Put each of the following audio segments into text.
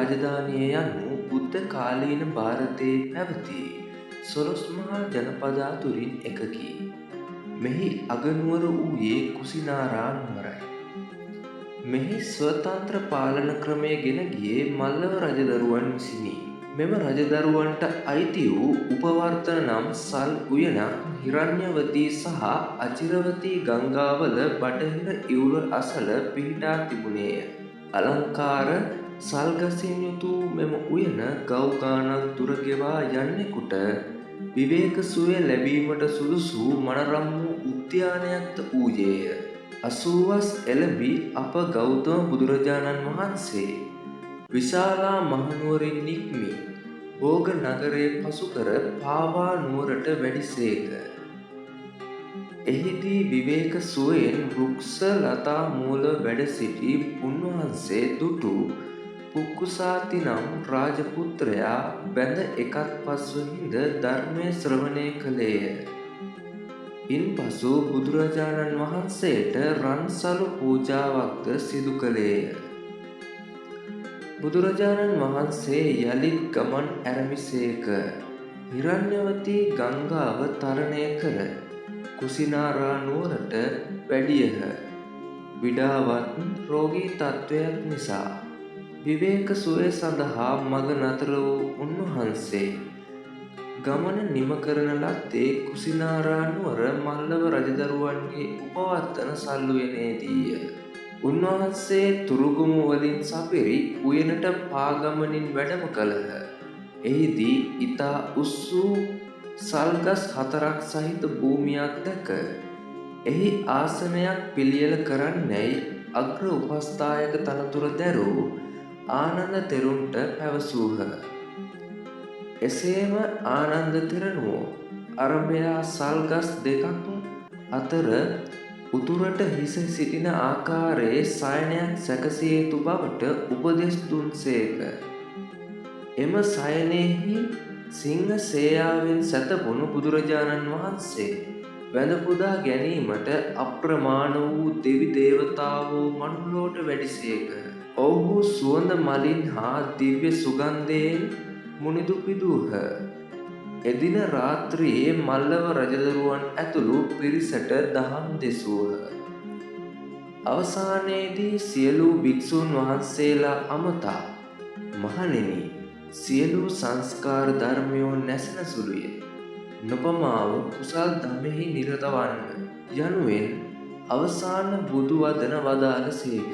රාජධානිය යනු බුද්ධ කාලීන භාරතයේ පැවති 12 මහා ජනපද අතුරින් එකකි. මෙහි අගනුවර වූයේ කුසිනාරා නුවරයි. මෙහි ස්වතන්ත්‍ර පාලන ක්‍රමය ගෙන ගියේ මල්ලව රජදරුවන් විසිනි. මෙම රජදරුවන්ට අයිති වූ උපවර්තන නම් සල් උයනක් හිරණ්‍යවතී සහ අචිරවතී ගංගාවල බටහිර ඉවුර අසල පිහිටා තිබුණේය. අලංකාර සල්ගසින් යුතු මෙම උයන ගව් ගානක් දුර ගෙවා යන්නෙකුට විවේක සුවය ලැබීමට සුදුසු මනරම් වූ උද්‍යානයක්ද වූයේය. 80 වස් එළඹි අප ගෞතම බුදුරජාණන් වහන්සේ විශාලා මහනුවරින් නික්මි භෝග නගරයේ පසුකර පාවා නුවරට වැඩිසේක. එහිදී විවේක සුවයෙන් වෘක්ෂ ලතා මූල වැඩ සිටි උන්වහන්සේ දුටු පුක්කුසාති නම් රාජපුත්‍රයා බැඳ එකත් පස්ව හිඳ ධර්මය ශ්‍රවණය කළේය. ඉන්පසු බුදුරජාණන් වහන්සේට රන්සලු පූජාවක්ද සිදු කළේය. බුදුරජාණන් වහන්සේ යළිත් ගමන් ඇරමිසේක. හිරණ්‍යවතී ගංගාව තරණය කර කුසිනාරා නුවරට වැඩියහ. විඩාවත් රෝගී තත්ත්වයක් නිසා විවේක සුවය සඳහා මඟ නතර වූ උන්වහන්සේ ගමන නිම කරන ලද්දේ කුසිනාරා නුවර මල්ලව රජදරුවන්ගේ උපවර්තන සල්ුවනේදීය. උන්වහන්සේ තුරුගුමු වලින් සපිරි උයනට පාගමනින් වැඩම කළහ. එහිදී ඉතා උස් වූ සල්ගස් 4ක් සහිත භූමියක් දැක එහි ආසනයක් පිළියෙල කරන්නැයි අග්‍ර උපස්ථායක තනතුර දැරූ ආනන්ද තෙරුන්ට පැවසූහ. එසේම ආනන්ද තෙරණුවෝ අරභයා සල්ගස් 2ක් අතර උතුරට හිස සිටින ආකාරයේ සයනයක් සැකසිය යුතු බවට උපදෙස් දුන්සේක. එම සයනයෙහි සිංහ සේයාවෙන් සැතපුණු බුදුරජාණන් වහන්සේ වැඳ පුදා ගැනීමට අප්‍රමාණ වූ දෙවි දේවතාවෝ මනුලොවට වැඩිසේක. ඔවුහු සුවඳ මලින් හා දිව්‍ය සුගන්ධයෙන් මුනිදු පිදූහ. එදින රාත්‍රියේ මල්ලව රජදරුවන් ඇතුළු පිරිසට දහම් දෙසූහ. අවසානයේදී සියලු භික්ෂූන් වහන්සේලා අමතා මහණෙනි, සියලු සංස්කාර ධර්මයෝ නැසෙන සුළුය. නොපමාව කුසල් දමෙහි නිරත වන්න යනුවෙන් අවසාන බුදු වදන වදාළසේක.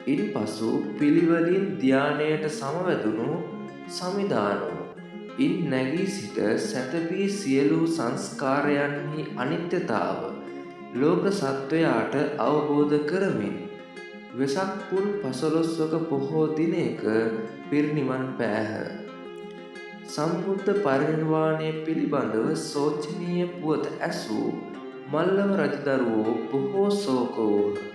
ඉන්පසු පිළිවෙලින් ධ්‍යානයට සමවැදුණු සමිදානෝ ඉන් නැගී සිට සැතපී සියලු සංස්කාරයන්හි අනිත්‍යතාව ලෝක සත්වයාට අවබෝධ කරමින් වෙසක් පුන් 15වක පොහෝ දිනයක පිරිනිවන් පෑහ. සම්බුද්ධ පරිනිර්වාණය පිළිබඳව සෝචනීය පුවත ඇසූ මල්ලව රජදරුවෝ බොහෝ ශෝක වූහ.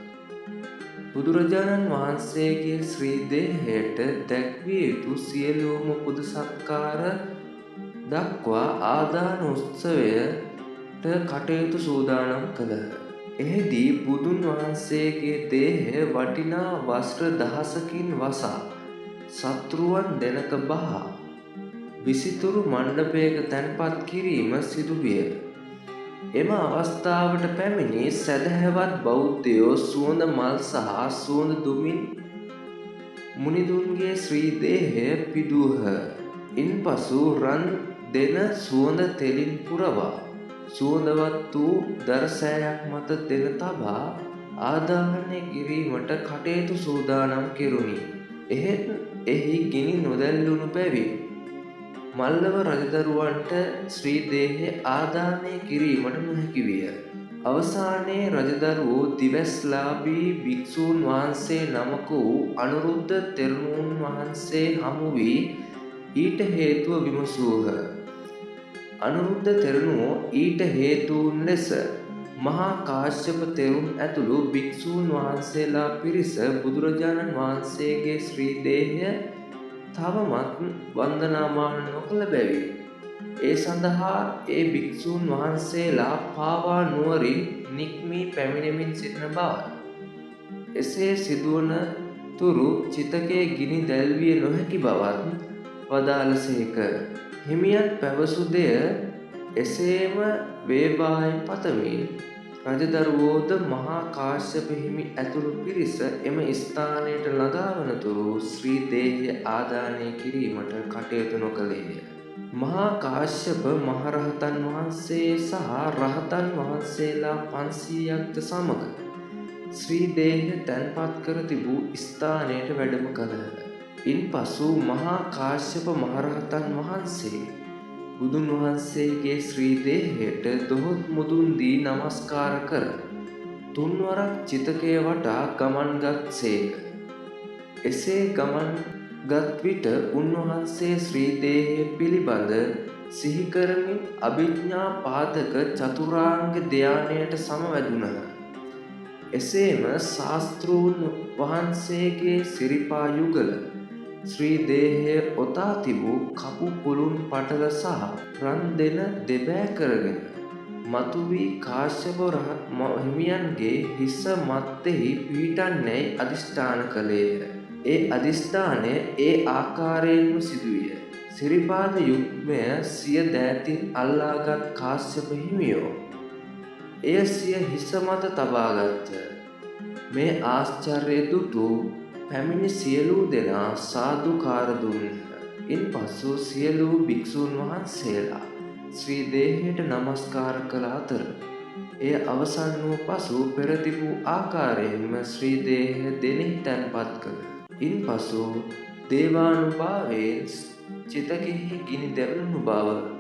බුදුරජාණන් වහන්සේගේ ශ්‍රී දේහයට දැක්විය යුතු සියලුම පුද සත්කාර දක්වා ආදාන උත්සවයට කටයුතු සූදානම් කළහ. එහිදී බුදුන් වහන්සේගේ දේහය වටිනා වස්ත්‍ර 1000කින් වසා සත්රුවන් දෙනක බහා විසිතුරු මණ්ඩපයක තැන්පත් කිරීම සිදුවිය. එම අවස්ථාවට පැමිණි සැදැහැවත් බෞද්ධයෝ සුවඳ මල් සහ සුවඳ දුමින් මුනිදුන්ගේ ශ්‍රී දේහය පිදූහ. ඉන්පසු රන් දෙන සුවඳ තෙලින් පුරවා සුවඳවත් වූ දරසෑයක් මත දෙන තබා ආදාහනය කිරීමට කටයුතු සූදානම් කෙරුණි. එහෙත් එහි ගිනි නොදැල්වුණු බැවින් මල්ලව රජදරුවන්ට ශ්‍රී දේහය ආදානය කිරීමට නොහැකි විය. අවසානයේ රජදරුවෝ දිවැස්ලාභී භික්ෂූන් වහන්සේ නමක වූ අනුරුද්ධ තෙරණුන් වහන්සේ හමු වී ඊට හේතුව විමසූහ. අනුරුද්ධ තෙරණුවෝ ඊට හේතුන් ලෙස මහා කාශ්‍යප තෙරුන් ඇතුළු භික්ෂූන් වහන්සේලා පිරිස බුදුරජාණන් වහන්සේගේ ශ්‍රී දේහය තවමත් වන්දනාමාන නොකළ බැවින් ඒ සඳහා ඒ භික්ෂූන් වහන්සේලා පාවා නුවරින් නික්මී පැමිණෙමින් සිටින බව. එසේ සිදුවන තුරු චිතකයේ ගිනි දැල්විය නොහැකි බවත් වදාළසේක. හිමියන් පැවසු දෙය එසේම වේවායි පතමින් රජදරුවෝද මහා කාශ්‍යප හිමි ඇතුළු පිරිස එම ස්ථානයට ළඟා වනතුරු ශ්‍රී දේහය ආදානය කිරීමට කටයුතු නොකළේය. මහා කාශ්‍යප මහරහතන් වහන්සේ සහ රහතන් වහන්සේලා 500ක්ද සමග ශ්‍රී දේහය තැන්පත් කර තිබූ ස්ථානයට වැඩම කළහ. ඉන්පසු මහා කාශ්‍යප මහරහතන් වහන්සේ බුදුන් වහන්සේගේ ශ්‍රී දේහයට දොහොත් මුදුන් දී නමස්කාර කර තුන්වරක් චිතකය වටා ගමන් ගත්සේක. එසේ ගමන් ගත් විට උන්වහන්සේ ශ්‍රී දේහය පිළිබඳ සිහි කරමින් අභිඥා පාදක චතුරාංග ධානයට සමවැදුණහ. එසේම ශාස්ත්‍රූන් වහන්සේගේ සිරිපා යුගල ශ්‍රී දේහය ඔතා තිබූ කපු පුළුන් පටල සහ රන් දෙන දෙබෑ කරගෙන මතුවී කාශ්‍යප හිමියන්ගේ හිස මත්තෙහි පිහිටන්නැයි අධිෂ්ඨාන කළේය. ඒ අධිෂ්ඨානය ඒ ආකාරයෙන්ම සිදුවිය. සිරිපාද යුග්මය සිය දෑතින් අල්ලාගත් කාශ්‍යප හිමියෝ එය සිය හිස මත තබාගත්හ. මේ ආශ්චර්ය දුටු පැමිණි සියලු දෙනා සාදුකාර දුන්හ. ඉන්පසු සියලු භික්ෂූන් වහන්සේලා ශ්‍රී දේහයට නමස්කාර කළ අතර එය අවසන් වූ පසු පෙර තිබූ ආකාරයෙන්ම ශ්‍රී දේහය දෙනෙහි තැන්පත් කළහ. ඉන්පසු දේවානුභාවයෙන් චිතකයෙහි ගිනි දැවුණු බව